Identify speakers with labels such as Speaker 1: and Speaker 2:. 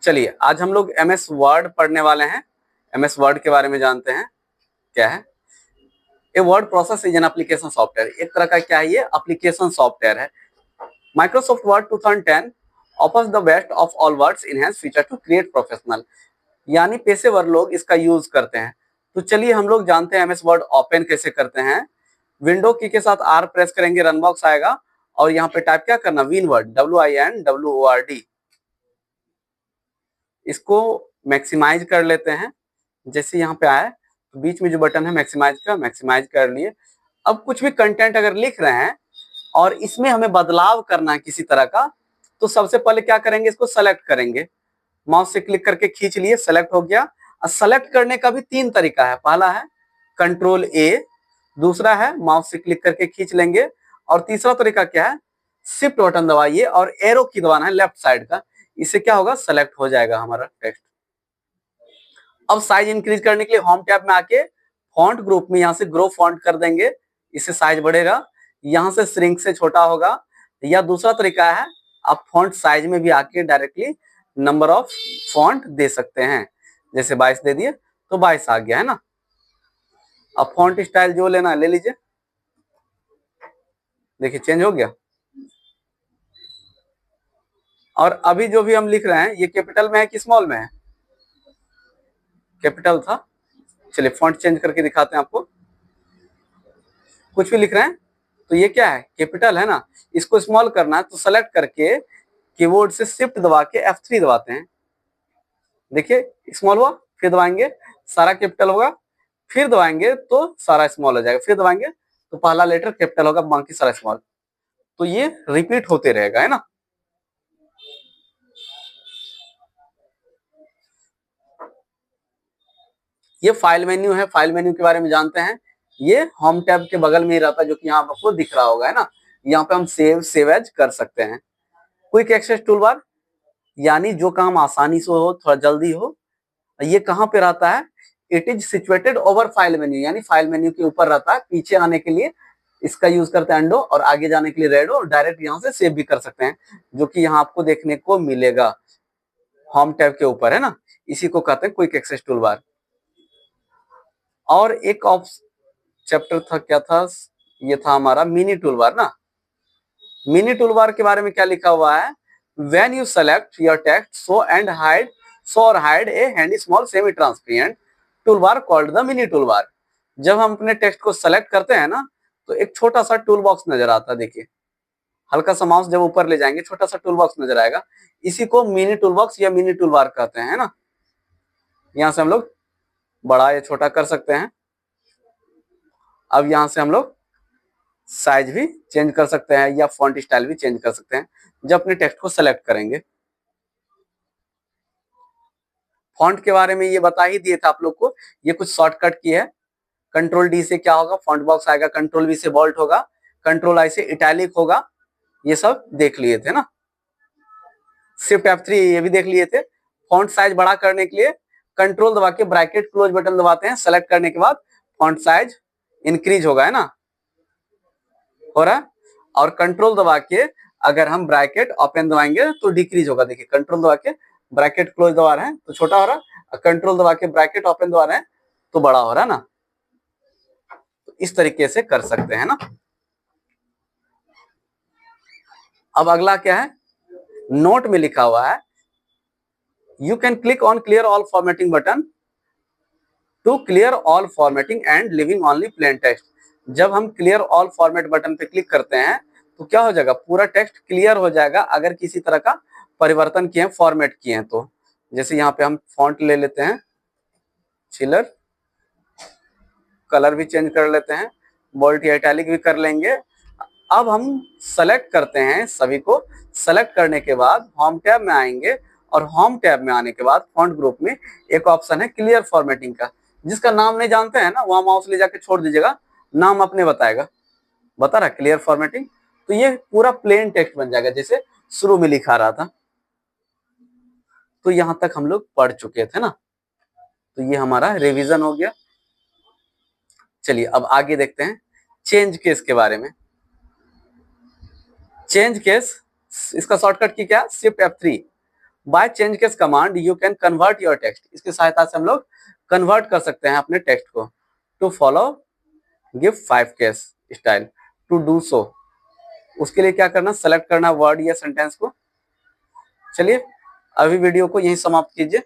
Speaker 1: चलिए आज हम लोग एमएस वर्ड पढ़ने वाले हैं। एमएस वर्ड के बारे में जानते हैं क्या है। ये word process is an application software, एक तरह का क्या है, ये एप्लीकेशन सॉफ्टवेयर है। Microsoft Word 2010 offers the best of all words enhance feature to create professional, यानी पेशेवर लोग इसका यूज करते हैं। तो चलिए हम लोग जानते हैं एमएस वर्ड ओपन कैसे करते हैं। विंडो की के साथ आर प्रेस करेंगे, रन बॉक्स आएगा और यहाँ पे टाइप क्या करना, विन वर्ड, WINWORD। इसको मैक्सिमाइज कर लेते हैं। जैसे यहाँ पे आए तो बीच में जो बटन है मैक्सिमाइज का, मैक्सिमाइज कर लिए। अब कुछ भी कंटेंट अगर लिख रहे हैं और इसमें हमें बदलाव करना है किसी तरह का, तो सबसे पहले क्या करेंगे, इसको सेलेक्ट करेंगे। माउस से क्लिक करके खींच लिए, सेलेक्ट हो गया। और सेलेक्ट करने का भी 3 तरीका है। पहला है कंट्रोल A, दूसरा है माउस से क्लिक करके खींच लेंगे, और तीसरा तरीका क्या है, शिफ्ट बटन दबाइए और एरो की दबाना है लेफ्ट साइड का। इससे क्या होगा, सेलेक्ट हो जाएगा हमारा टेक्स्ट। अब साइज इंक्रीज करने के लिए होम टैब में आके फॉन्ट ग्रुप में यहाँ से ग्रो फॉन्ट कर देंगे, इससे साइज बढ़ेगा। यहाँ से श्रिंक से छोटा होगा। या दूसरा तरीका है, आप फॉन्ट साइज में भी आके डायरेक्टली नंबर ऑफ फॉन्ट दे सकते हैं। जैसे 22 दे दिए तो 22 आ गया है ना। अब फॉन्ट स्टाइल जो लेना है ले लीजिए, देखिए चेंज हो गया। और अभी जो भी हम लिख रहे हैं ये कैपिटल में है कि स्मॉल में है, कैपिटल था। चलिए फॉन्ट चेंज करके दिखाते हैं आपको। कुछ भी लिख रहे हैं तो ये क्या है, कैपिटल है ना। इसको स्मॉल करना है तो सेलेक्ट करके कीबोर्ड से शिफ्ट दबा के F3 दबाते हैं। देखिए स्मॉल हुआ, फिर दबाएंगे सारा कैपिटल होगा, फिर दबाएंगे तो सारा स्मॉल हो जाएगा, फिर दबाएंगे तो पहला लेटर कैपिटल होगा, बाकी सारा स्मॉल। तो ये रिपीट होते रहेगा, है ना। ये फाइल मेन्यू है। फाइल मेन्यू के बारे में जानते हैं। ये होम टैब के बगल में ही रहता है, जो कि यहाँ आपको दिख रहा होगा, है ना। यहाँ पे हम सेव एज कर सकते हैं। क्विक एक्सेस टूलबार, यानी जो काम आसानी से हो, थोड़ा जल्दी हो, ये कहाँ पे रहता है, it is situated over file menu, यानी फाइल मेन्यू के ऊपर रहता है। पीछे आने के लिए इसका यूज करते हैं अंडो, और आगे जाने के लिए रेडो, और डायरेक्ट यहाँ से सेव भी कर सकते हैं, जो कि यहाँ आपको देखने को मिलेगा होम टैब के ऊपर, है ना। इसी को कहते हैं क्विक एक्सेस टूलबार। और एक ऑफ चैप्टर था, क्या था, ये था हमारा मिनी टूलबार ना। मिनी टूलबार के बारे में क्या लिखा हुआ है, when you select your text show और hide a handy small semi transparent toolbar called the mini toolbar. जब हम अपने टेक्स्ट को सेलेक्ट करते हैं ना, तो एक छोटा सा टूल बॉक्स नजर आता है। देखिए हल्का सा माउस जब ऊपर ले जाएंगे छोटा सा टूल बॉक्स नजर आएगा। इसी को मिनी टूल बॉक्स या मिनी टूलबार कहते हैं, है ना। यहाँ से हम लोग बड़ा या छोटा कर सकते हैं। अब यहाँ से हम लोग साइज भी चेंज कर सकते हैं या फॉन्ट स्टाइल भी चेंज कर सकते हैं जब अपने टेक्स्ट को सेलेक्ट करेंगे। फॉन्ट के बारे में ये बता ही दिए थे आप लोग को। ये कुछ शॉर्टकट की है। कंट्रोल D से क्या होगा, फॉन्ट बॉक्स आएगा। कंट्रोल V से बोल्ट होगा। कंट्रोल I से इटैलिक होगा। ये सब देख लिए थे ना। शिफ्ट F3 ये भी देख लिए थे। फॉन्ट साइज बड़ा करने के लिए कंट्रोल दबा के ब्रैकेट क्लोज बटन दबाते हैं। सेलेक्ट करने के बाद फॉन्ट साइज इंक्रीज होगा, है ना, हो रहा है। और कंट्रोल दबा के अगर हम ब्रैकेट ओपन दबाएंगे तो डिक्रीज होगा। देखिए कंट्रोल दबा के ब्रैकेट क्लोज दबा रहे हैं तो छोटा हो रहा है, कंट्रोल दबा के ब्रैकेट ओपन दबा रहे हैं तो बड़ा हो रहा है ना। तो इस तरीके से कर सकते हैं ना। अब अगला क्या है, नोट में लिखा हुआ है, you can click on clear all formatting button to clear all formatting and leaving only plain text. जब हम क्लियर ऑल फॉर्मेट बटन पे क्लिक करते हैं तो क्या हो जाएगा, पूरा टेक्स्ट क्लियर हो जाएगा अगर किसी तरह का परिवर्तन किए हैं, फॉर्मेट किए हैं तो। जैसे यहाँ पे हम फॉन्ट ले लेते हैं, चिलर, कलर भी चेंज कर लेते हैं, बोल्ट या इटैलिक भी कर लेंगे। अब हम सेलेक्ट करते हैं, सभी को सेलेक्ट करने के बाद होम टैब में आएंगे, और होम टैब में आने के बाद फॉन्ट ग्रुप में एक ऑप्शन है क्लियर फॉर्मेटिंग का। जिसका नाम नहीं जानते हैं ना, वहां माउस ले जाके छोड़ दीजिएगा, नाम अपने बताएगा, बता रहा क्लियर फॉर्मेटिंग। तो ये पूरा प्लेन टेक्स्ट बन जाएगा जैसे शुरू में लिखा रहा था। तो यहां तक हम लोग पढ़ चुके थे ना। तो ये हमारा रिवीजन हो गया। चलिए अब आगे देखते हैं चेंज केस के बारे में। चेंज केस, इसका शॉर्टकट की क्या, shift F3। By change case command you can convert your text, इसकी सहायता से हम लोग कन्वर्ट कर सकते हैं अपने टेक्स्ट को। To follow give 5 case style, to do so, उसके लिए क्या करना, सेलेक्ट करना वर्ड या सेंटेंस को। चलिए अभी वीडियो को यहीं समाप्त कीजिए।